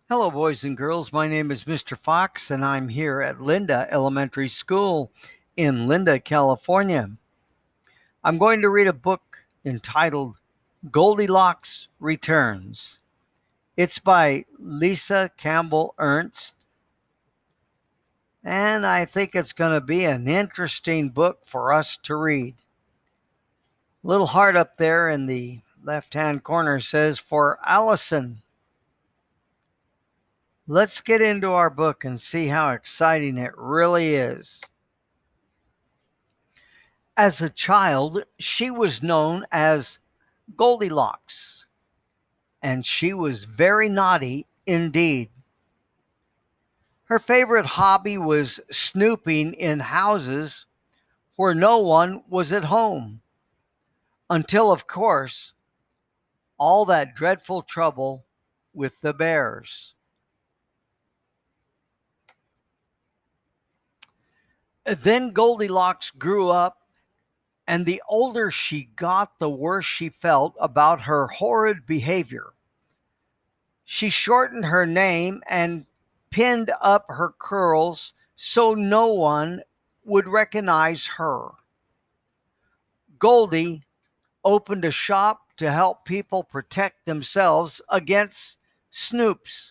Hello, boys and girls. My name is Mr. Fox, and I'm here at Linda Elementary School in Linda, California. I'm going to read a book entitled Goldilocks Returns. It's by Lisa Campbell Ernst, and I think it's going to be an interesting book for us to read. Little heart up there in the left-hand corner says, "For Allison." Let's get into our book and see how exciting it really is. As a child, she was known as Goldilocks, and she was very naughty indeed. Her favorite hobby was snooping in houses where no one was at home, until, of course, all that dreadful trouble with the bears. Then Goldilocks grew up, and the older she got, the worse she felt about her horrid behavior. She shortened her name and pinned up her curls so no one would recognize her. Goldie opened a shop to help people protect themselves against snoops.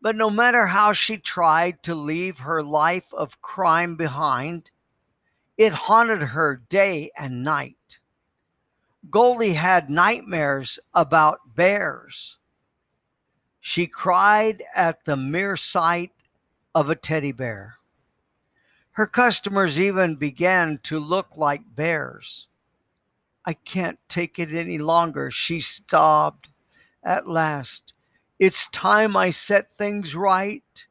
But no matter how she tried to leave her life of crime behind, it haunted her day and night. Goldie had nightmares about bears. She cried at the mere sight of a teddy bear. Her customers even began to look like bears. "I can't take it any longer," she sobbed at last. "It's time I set things right."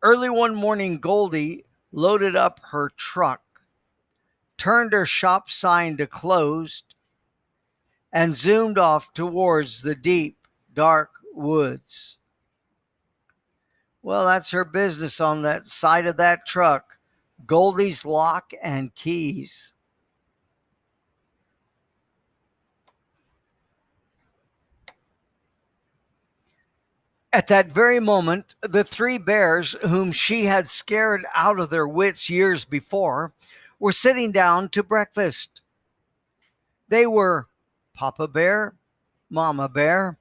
Early one morning, Goldie loaded up her truck, turned her shop sign to closed, and zoomed off towards the deep, dark woods. Well, that's her business on that side of that truck. Goldie's Lock and Keys. At that very moment, the three bears, whom she had scared out of their wits years before, were sitting down to breakfast. They were Papa Bear, Mama Bear,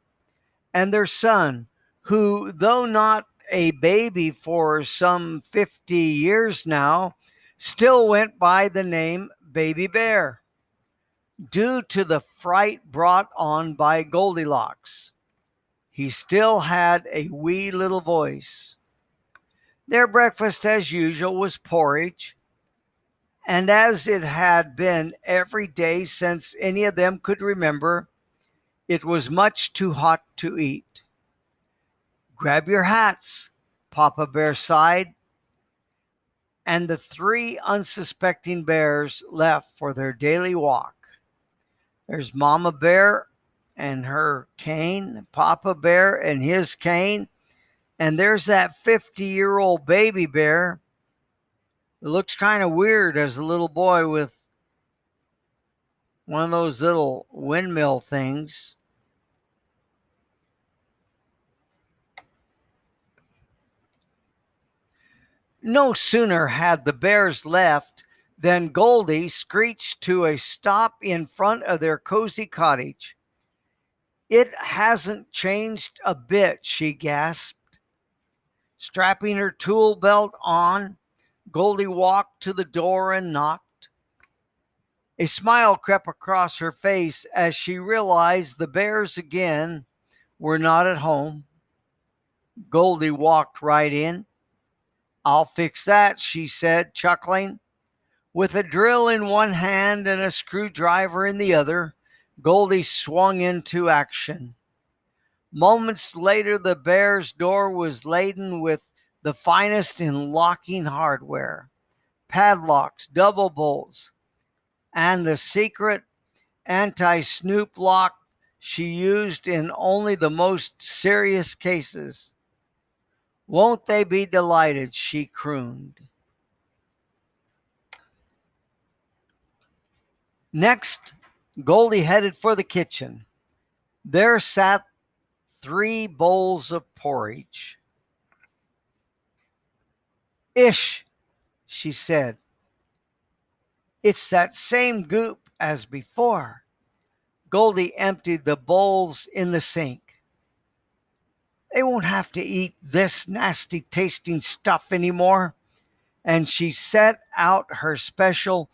and their son, who, though not a baby for some 50 years now, still went by the name Baby Bear, due to the fright brought on by Goldilocks. He still had a wee little voice. Their breakfast, as usual, was porridge, and as it had been every day since any of them could remember, it was much too hot to eat. "Grab your hats," Papa Bear sighed, and the three unsuspecting bears left for their daily walk. There's Mama Bear and her cane, Papa Bear and his cane, and there's that 50-year-old baby bear. It looks kind of weird as a little boy with one of those little windmill things. No sooner had the bears left than Goldie screeched to a stop in front of their cozy cottage. "It hasn't changed a bit," she gasped. Strapping her tool belt on, Goldie walked to the door and knocked. A smile crept across her face as she realized the bears again were not at home. Goldie walked right in. "I'll fix that," she said, chuckling. With a drill in one hand and a screwdriver in the other, Goldie swung into action. Moments later, the bear's door was laden with the finest in locking hardware, padlocks, double bolts, and the secret anti-snoop lock she used in only the most serious cases. "Won't they be delighted?" she crooned. Next, Goldie headed for the kitchen. There sat 3 bowls of porridge. Ish, she said. It's that same goop as before. Goldie emptied the bowls in the sink. They won't have to eat this nasty tasting stuff anymore. And she set out her special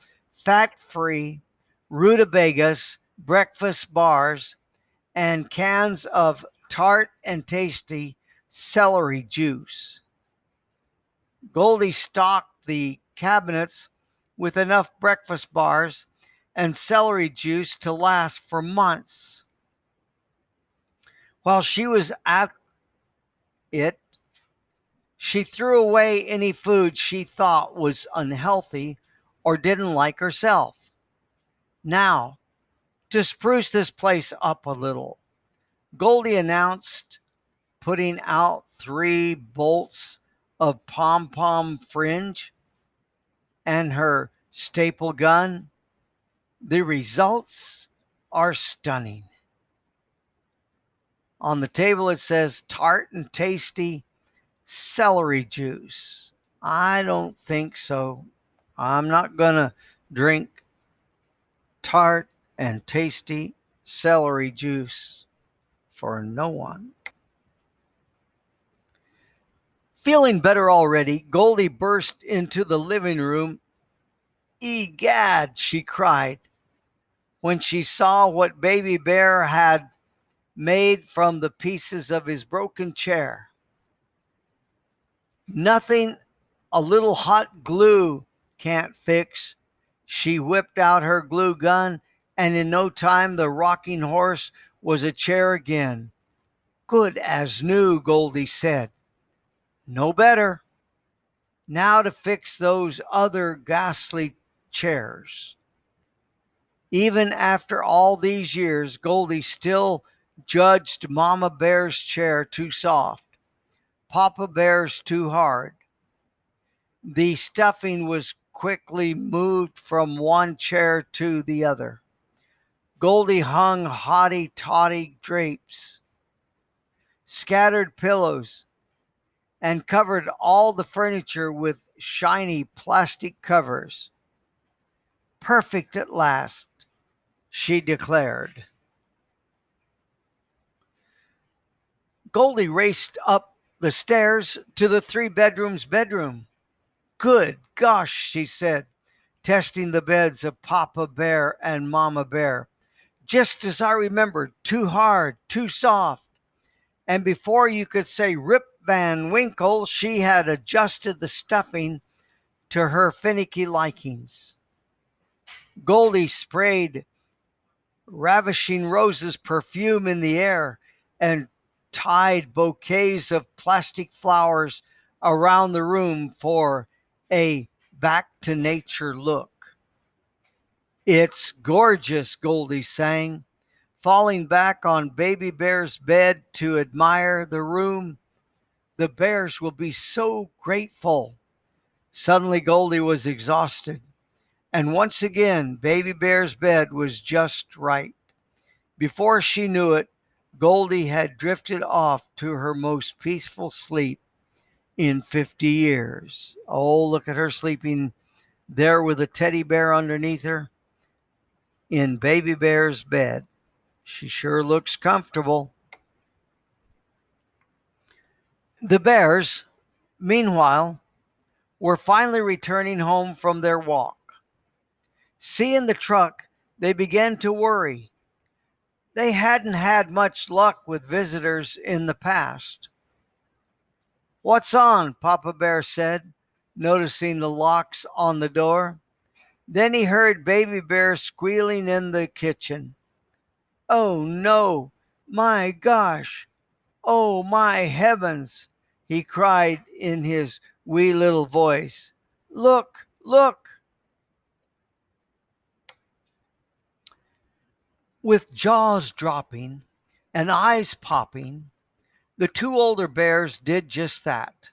fat-free rutabagas breakfast bars and cans of tart and tasty celery juice. Goldie stocked the cabinets with enough breakfast bars and celery juice to last for months. While she was at it, she threw away any food she thought was unhealthy or didn't like herself. Now, to spruce this place up a little, Goldie announced, putting out 3 bolts of pom-pom fringe and her staple gun. The results are stunning. On the table it says tart and tasty celery juice. I don't think so. I'm not going to drink tart and tasty celery juice for no one. Feeling better already, Goldie burst into the living room. Egad, she cried when she saw what Baby Bear had made from the pieces of his broken chair. Nothing a little hot glue can't fix. She whipped out her glue gun, and in no time the rocking horse was a chair again. Good as new, Goldie said. No better. Now to fix those other ghastly chairs. Even after all these years, Goldie still judged Mama Bear's chair too soft, Papa Bear's too hard. The stuffing was quickly moved from one chair to the other. Goldie hung haughty-taughty drapes, scattered pillows, and covered all the furniture with shiny plastic covers. Perfect at last, she declared. Goldie raced up the stairs to the 3-bedroom's bedroom. Good gosh, she said, testing the beds of Papa Bear and Mama Bear. Just as I remembered, too hard, too soft. And before you could say Rip Van Winkle, she had adjusted the stuffing to her finicky likings. Goldie sprayed ravishing roses perfume in the air and tied bouquets of plastic flowers around the room for a back-to-nature look. It's gorgeous, Goldie sang, falling back on Baby Bear's bed to admire the room. The bears will be so grateful. Suddenly Goldie was exhausted, and once again Baby Bear's bed was just right. Before she knew it, Goldie had drifted off to her most peaceful sleep in 50 years. Oh, look at her sleeping there with a teddy bear underneath her in Baby Bear's bed. She sure looks comfortable. The bears, meanwhile, were finally returning home from their walk. Seeing the truck, they began to worry. They hadn't had much luck with visitors in the past. What's on? Papa Bear said, noticing the locks on the door. Then he heard Baby Bear squealing in the kitchen. Oh no, my gosh, oh my heavens, he cried in his wee little voice. Look, look. With jaws dropping and eyes popping, the 2 older bears did just that.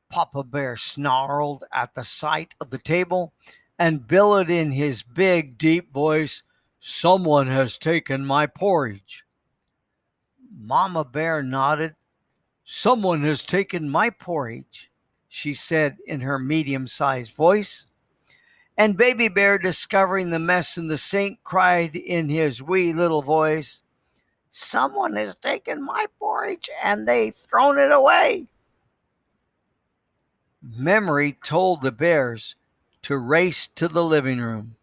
Papa Bear snarled at the sight of the table and bellowed in his big, deep voice, "Someone has taken my porridge." Mama Bear nodded. "Someone has taken my porridge," she said in her medium-sized voice. And Baby Bear, discovering the mess in the sink, cried in his wee little voice, "Someone has taken my porridge and they've thrown it away." Memory told the bears to race to the living room,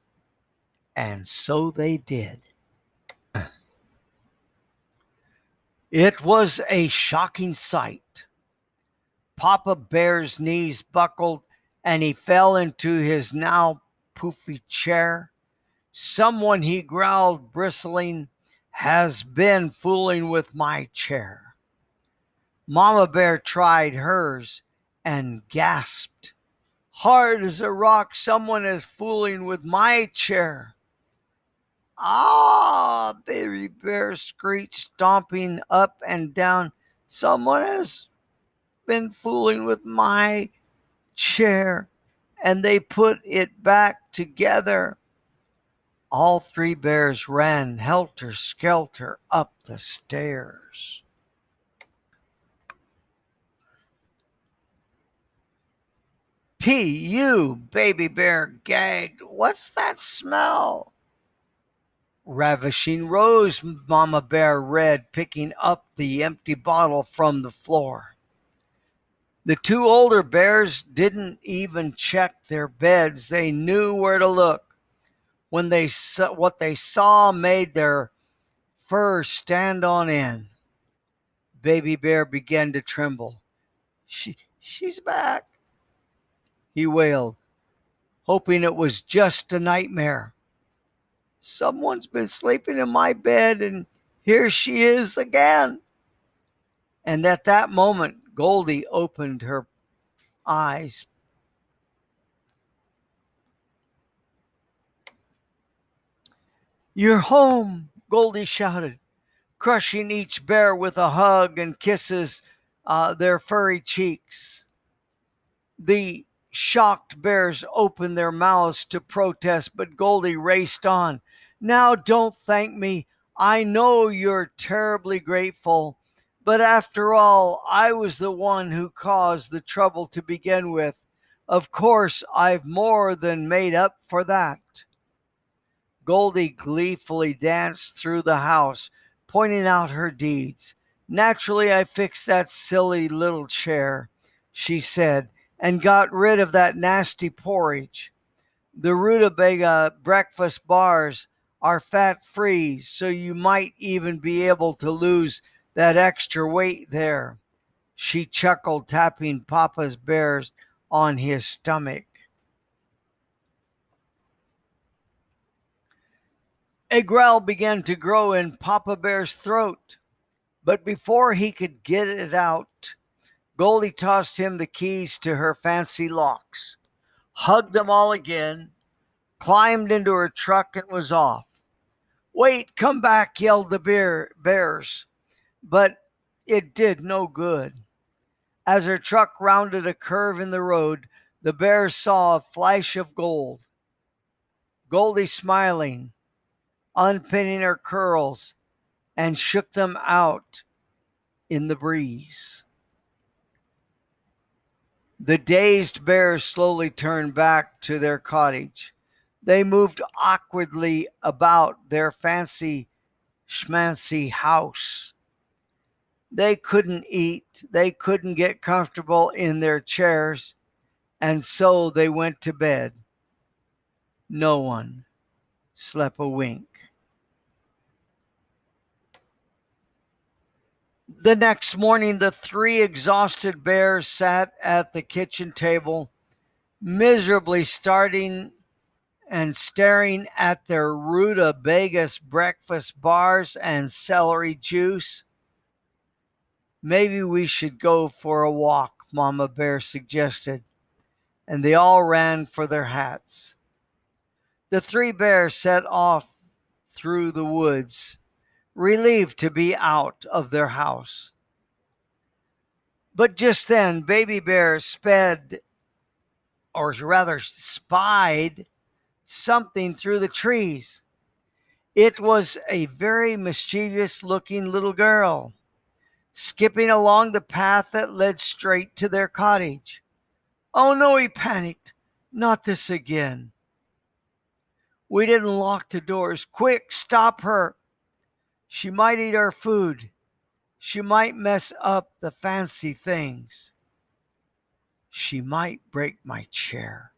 and so they did. It was a shocking sight. Papa Bear's knees buckled and he fell into his now poofy chair. "Someone," he growled, bristling, "has been fooling with my chair." Mama Bear tried hers and gasped, "Hard as a rock, someone is fooling with my chair." "Ah!" Baby Bear screeched, stomping up and down. "Someone has been fooling with my chair, and they put it back together." All three bears ran helter-skelter up the stairs. "P.U." Baby Bear gagged. "What's that smell?" "Ravishing Rose," Mama Bear read, picking up the empty bottle from the floor. The two older bears didn't even check their beds. They knew where to look. When what they saw made their fur stand on end. Baby Bear began to tremble. She's back," he wailed, hoping it was just a nightmare. "Someone's been sleeping in my bed, and here she is again." And at that moment, Goldie opened her eyes. "You're home," Goldie shouted, crushing each bear with a hug and kisses their furry cheeks. The shocked bears opened their mouths to protest, but Goldie raced on. "Now don't thank me. I know you're terribly grateful. But after all, I was the one who caused the trouble to begin with. Of course, I've more than made up for that." Goldie gleefully danced through the house, pointing out her deeds. "Naturally, I fixed that silly little chair," she said, "and got rid of that nasty porridge. The rutabaga breakfast bars are fat-free, so you might even be able to lose that extra weight there." She chuckled, tapping Papa's Bear's on his stomach. A growl began to grow in Papa Bear's throat, but before he could get it out, Goldie tossed him the keys to her fancy locks, hugged them all again, climbed into her truck, and was off. "Wait, come back," yelled the bears, but it did no good. As her truck rounded a curve in the road, the bears saw a flash of gold. Goldie smiling, unpinning her curls, and shook them out in the breeze. The dazed bears slowly turned back to their cottage. They moved awkwardly about their fancy schmancy house. They couldn't eat, they couldn't get comfortable in their chairs, and so they went to bed. No one slept a wink. The next morning, the three exhausted bears sat at the kitchen table, miserably starting and staring at their rutabagas breakfast bars and celery juice. "Maybe we should go for a walk," Mama Bear suggested, and they all ran for their hats. The three bears set off through the woods, relieved to be out of their house. But just then, Baby Bear spied something through the trees. It was a very mischievous looking little girl. skipping along the path that led straight to their cottage. Oh no, he panicked. Not this again. We didn't lock the doors. Quick, stop her. She might eat our food. She might mess up the fancy things. She might break my chair.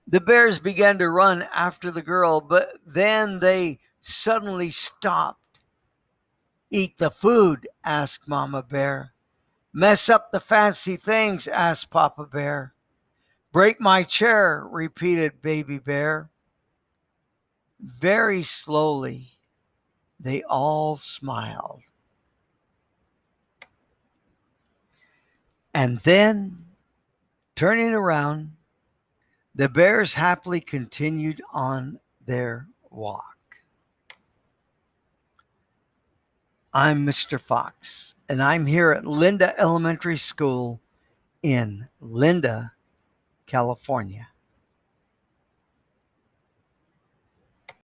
The bears began to run after the girl, but then they suddenly stopped. Eat the food, asked Mama Bear. Mess up the fancy things, asked Papa Bear. Break my chair, repeated Baby Bear. Very slowly, they all smiled. And then, turning around, the bears happily continued on their walk. I'm Mr. Fox, and I'm here at Linda Elementary School in Linda, California.